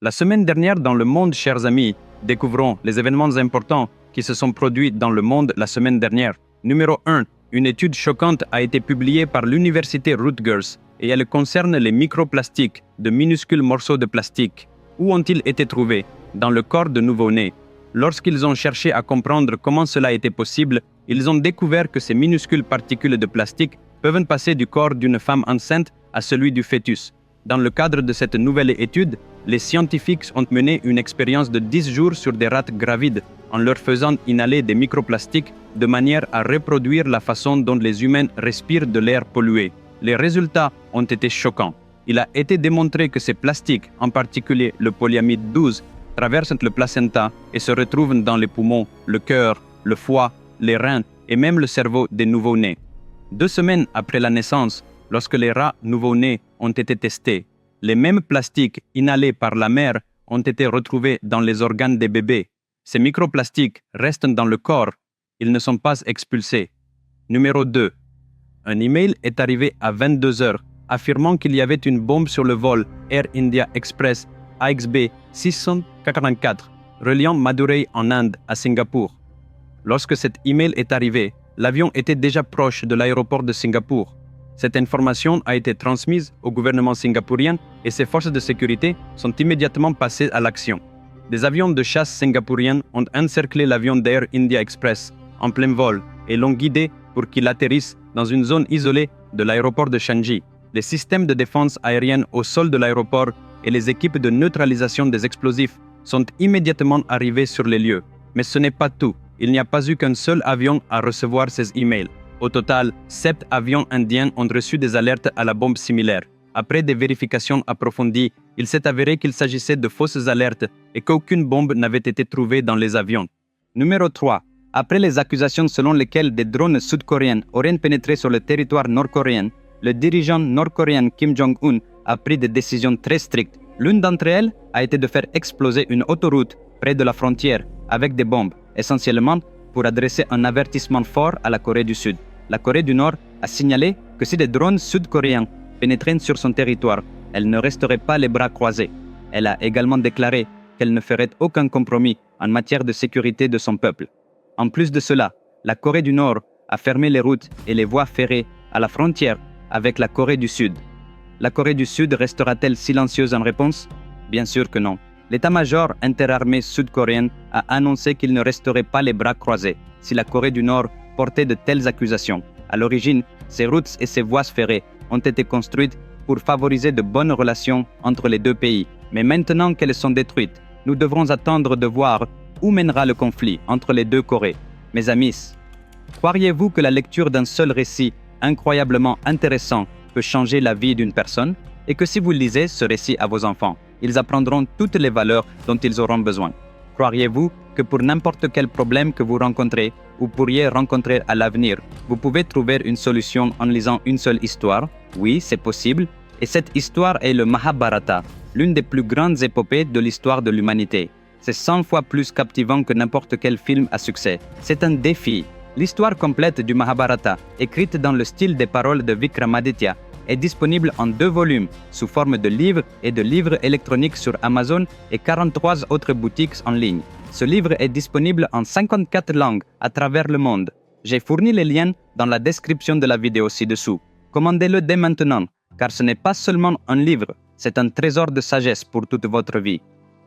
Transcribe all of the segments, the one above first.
La semaine dernière dans le monde, chers amis, découvrons les événements importants qui se sont produits dans le monde la semaine dernière. Numéro 1. Une étude choquante a été publiée par l'université Rutgers et elle concerne les microplastiques, de minuscules morceaux de plastique. Où ont-ils été trouvés? Dans le corps de nouveau-nés. Lorsqu'ils ont cherché à comprendre comment cela était possible, ils ont découvert que ces minuscules particules de plastique peuvent passer du corps d'une femme enceinte à celui du fœtus. Dans le cadre de cette nouvelle étude, les scientifiques ont mené une expérience de 10 jours sur des rats gravides en leur faisant inhaler des microplastiques de manière à reproduire la façon dont les humains respirent de l'air pollué. Les résultats ont été choquants. Il a été démontré que ces plastiques, en particulier le polyamide 12, traversent le placenta et se retrouvent dans les poumons, le cœur, le foie, les reins et même le cerveau des nouveau-nés. 2 semaines après la naissance, lorsque les rats nouveau-nés ont été testés, les mêmes plastiques inhalés par la mère ont été retrouvés dans les organes des bébés. Ces microplastiques restent dans le corps, ils ne sont pas expulsés. Numéro 2. Un email est arrivé à 22 heures affirmant qu'il y avait une bombe sur le vol Air India Express AXB 684 reliant Madurai en Inde à Singapour. Lorsque cet email est arrivé, l'avion était déjà proche de l'aéroport de Singapour. Cette information a été transmise au gouvernement singapourien et ses forces de sécurité sont immédiatement passées à l'action. Des avions de chasse singapouriens ont encerclé l'avion d'Air India Express en plein vol et l'ont guidé pour qu'il atterrisse dans une zone isolée de l'aéroport de Shanji. Les systèmes de défense aérienne au sol de l'aéroport et les équipes de neutralisation des explosifs sont immédiatement arrivés sur les lieux. Mais ce n'est pas tout. Il n'y a pas eu qu'un seul avion à recevoir ces emails. Au total, 7 avions indiens ont reçu des alertes à la bombe similaire. Après des vérifications approfondies, il s'est avéré qu'il s'agissait de fausses alertes et qu'aucune bombe n'avait été trouvée dans les avions. Numéro 3. Après les accusations selon lesquelles des drones sud-coréens auraient pénétré sur le territoire nord-coréen, le dirigeant nord-coréen Kim Jong-un a pris des décisions très strictes. L'une d'entre elles a été de faire exploser une autoroute près de la frontière avec des bombes, essentiellement pour adresser un avertissement fort à la Corée du Sud. La Corée du Nord a signalé que si des drones sud-coréens pénétraient sur son territoire, elle ne resterait pas les bras croisés. Elle a également déclaré qu'elle ne ferait aucun compromis en matière de sécurité de son peuple. En plus de cela, la Corée du Nord a fermé les routes et les voies ferrées à la frontière avec la Corée du Sud. La Corée du Sud restera-t-elle silencieuse en réponse? Bien sûr que non. L'état-major interarmée sud-coréen a annoncé qu'il ne resterait pas les bras croisés si la Corée du Nord portait de telles accusations. À l'origine, ces routes et ces voies ferrées ont été construites pour favoriser de bonnes relations entre les deux pays. Mais maintenant qu'elles sont détruites, nous devrons attendre de voir où mènera le conflit entre les deux Corées. Mes amis, croiriez-vous que la lecture d'un seul récit incroyablement intéressant peut changer la vie d'une personne et que si vous lisez ce récit à vos enfants, ils apprendront toutes les valeurs dont ils auront besoin? Croiriez-vous que pour n'importe quel problème que vous rencontrez ou pourriez rencontrer à l'avenir, vous pouvez trouver une solution en lisant une seule histoire? Oui, c'est possible. Et cette histoire est le Mahabharata, l'une des plus grandes épopées de l'histoire de l'humanité. C'est 100 fois plus captivant que n'importe quel film à succès. C'est un défi. L'histoire complète du Mahabharata, écrite dans le style des paroles de Vikramaditya, est disponible en 2 volumes, sous forme de livres et de livres électroniques sur Amazon et 43 autres boutiques en ligne. Ce livre est disponible en 54 langues à travers le monde. J'ai fourni les liens dans la description de la vidéo ci-dessous. Commandez-le dès maintenant, car ce n'est pas seulement un livre, c'est un trésor de sagesse pour toute votre vie.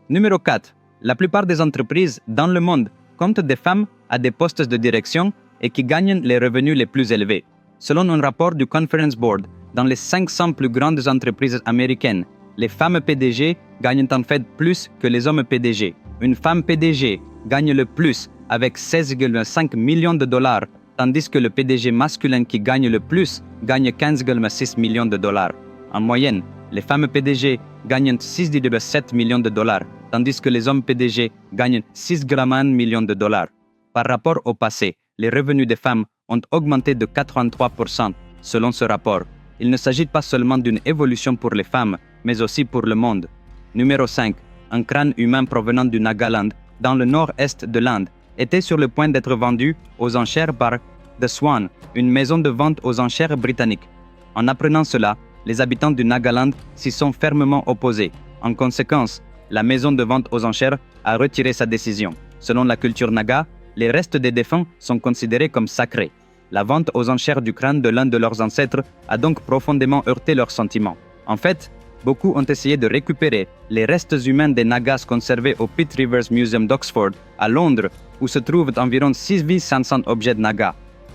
Numéro 4. La plupart des entreprises dans le monde comptent des femmes à des postes de direction et qui gagnent les revenus les plus élevés. Selon un rapport du Conference Board, dans les 500 plus grandes entreprises américaines, les femmes PDG gagnent en fait plus que les hommes PDG. Une femme PDG gagne le plus avec 16,5 millions de dollars, tandis que le PDG masculin qui gagne le plus gagne 15,6 millions de dollars. En moyenne, les femmes PDG gagnent 6,7 millions de dollars, tandis que les hommes PDG gagnent 6,1 millions de dollars. Par rapport au passé, les revenus des femmes ont augmenté de 83% selon ce rapport. Il ne s'agit pas seulement d'une évolution pour les femmes, mais aussi pour le monde. Numéro 5. Un crâne humain provenant du Nagaland, dans le nord-est de l'Inde, était sur le point d'être vendu aux enchères par The Swan, une maison de vente aux enchères britannique. En apprenant cela, les habitants du Nagaland s'y sont fermement opposés. En conséquence, la maison de vente aux enchères a retiré sa décision. Selon la culture naga, les restes des défunts sont considérés comme sacrés. La vente aux enchères du crâne de l'un de leurs ancêtres a donc profondément heurté leurs sentiments. En fait, beaucoup ont essayé de récupérer les restes humains des Nagas conservés au Pitt Rivers Museum d'Oxford, à Londres, où se trouvent environ 6500 objets de Naga.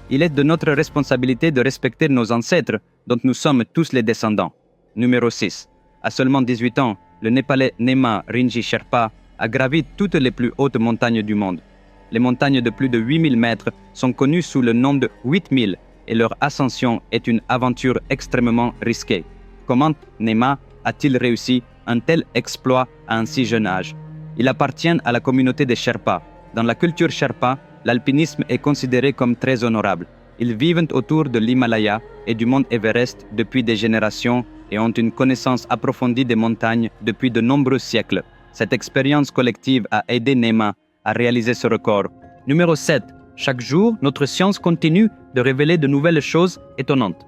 Il est de notre responsabilité de respecter nos ancêtres, dont nous sommes tous les descendants. Numéro 6. À seulement 18 ans, le Népalais Nema Rinpoche Sherpa a gravi toutes les plus hautes montagnes du monde. Les montagnes de plus de 8000 mètres sont connues sous le nom de 8000 et leur ascension est une aventure extrêmement risquée. Comment Nema a-t-il réussi un tel exploit à un si jeune âge? Il appartient à la communauté des Sherpas. Dans la culture Sherpa, l'alpinisme est considéré comme très honorable. Ils vivent autour de l'Himalaya et du mont Everest depuis des générations et ont une connaissance approfondie des montagnes depuis de nombreux siècles. Cette expérience collective a aidé Nema à réaliser ce record. Numéro 7. Chaque jour, notre science continue de révéler de nouvelles choses étonnantes.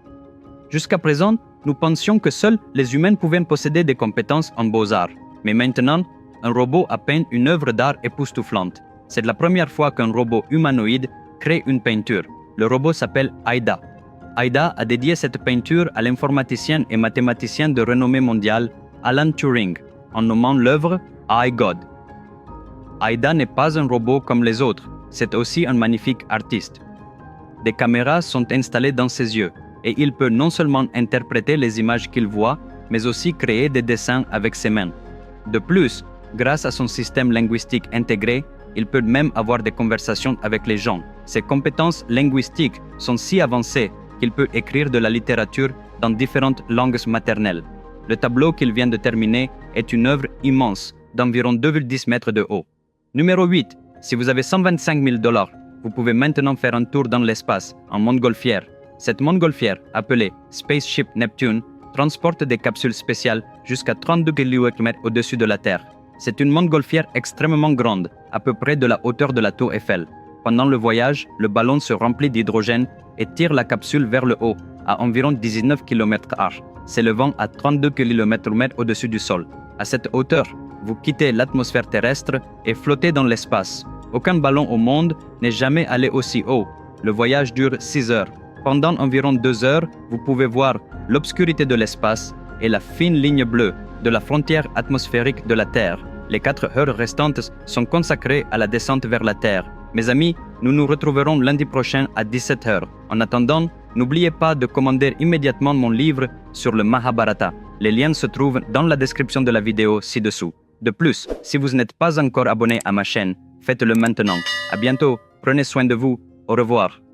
Jusqu'à présent, nous pensions que seuls les humains pouvaient posséder des compétences en beaux-arts. Mais maintenant, un robot a peint une œuvre d'art époustouflante. C'est la première fois qu'un robot humanoïde crée une peinture. Le robot s'appelle Aida. Aida a dédié cette peinture à l'informaticien et mathématicien de renommée mondiale Alan Turing, en nommant l'œuvre I God. Aida n'est pas un robot comme les autres, c'est aussi un magnifique artiste. Des caméras sont installées dans ses yeux et il peut non seulement interpréter les images qu'il voit, mais aussi créer des dessins avec ses mains. De plus, grâce à son système linguistique intégré, il peut même avoir des conversations avec les gens. Ses compétences linguistiques sont si avancées qu'il peut écrire de la littérature dans différentes langues maternelles. Le tableau qu'il vient de terminer est une œuvre immense, d'environ 2,10 mètres de haut. Numéro 8. Si vous avez 125 000 $, vous pouvez maintenant faire un tour dans l'espace, en montgolfière. Cette montgolfière, appelée Spaceship Neptune, transporte des capsules spéciales jusqu'à 32 km au-dessus de la Terre. C'est une montgolfière extrêmement grande, à peu près de la hauteur de la tour Eiffel. Pendant le voyage, le ballon se remplit d'hydrogène et tire la capsule vers le haut, à environ 19 km/h, s'élevant à 32 km au-dessus du sol. À cette hauteur, vous quittez l'atmosphère terrestre et flottez dans l'espace. Aucun ballon au monde n'est jamais allé aussi haut. Le voyage dure 6 heures. Pendant environ 2 heures, vous pouvez voir l'obscurité de l'espace et la fine ligne bleue de la frontière atmosphérique de la Terre. Les 4 heures restantes sont consacrées à la descente vers la Terre. Mes amis, nous nous retrouverons lundi prochain à 17 heures. En attendant, n'oubliez pas de commander immédiatement mon livre sur le Mahabharata. Les liens se trouvent dans la description de la vidéo ci-dessous. De plus, si vous n'êtes pas encore abonné à ma chaîne, faites-le maintenant. À bientôt, prenez soin de vous, au revoir.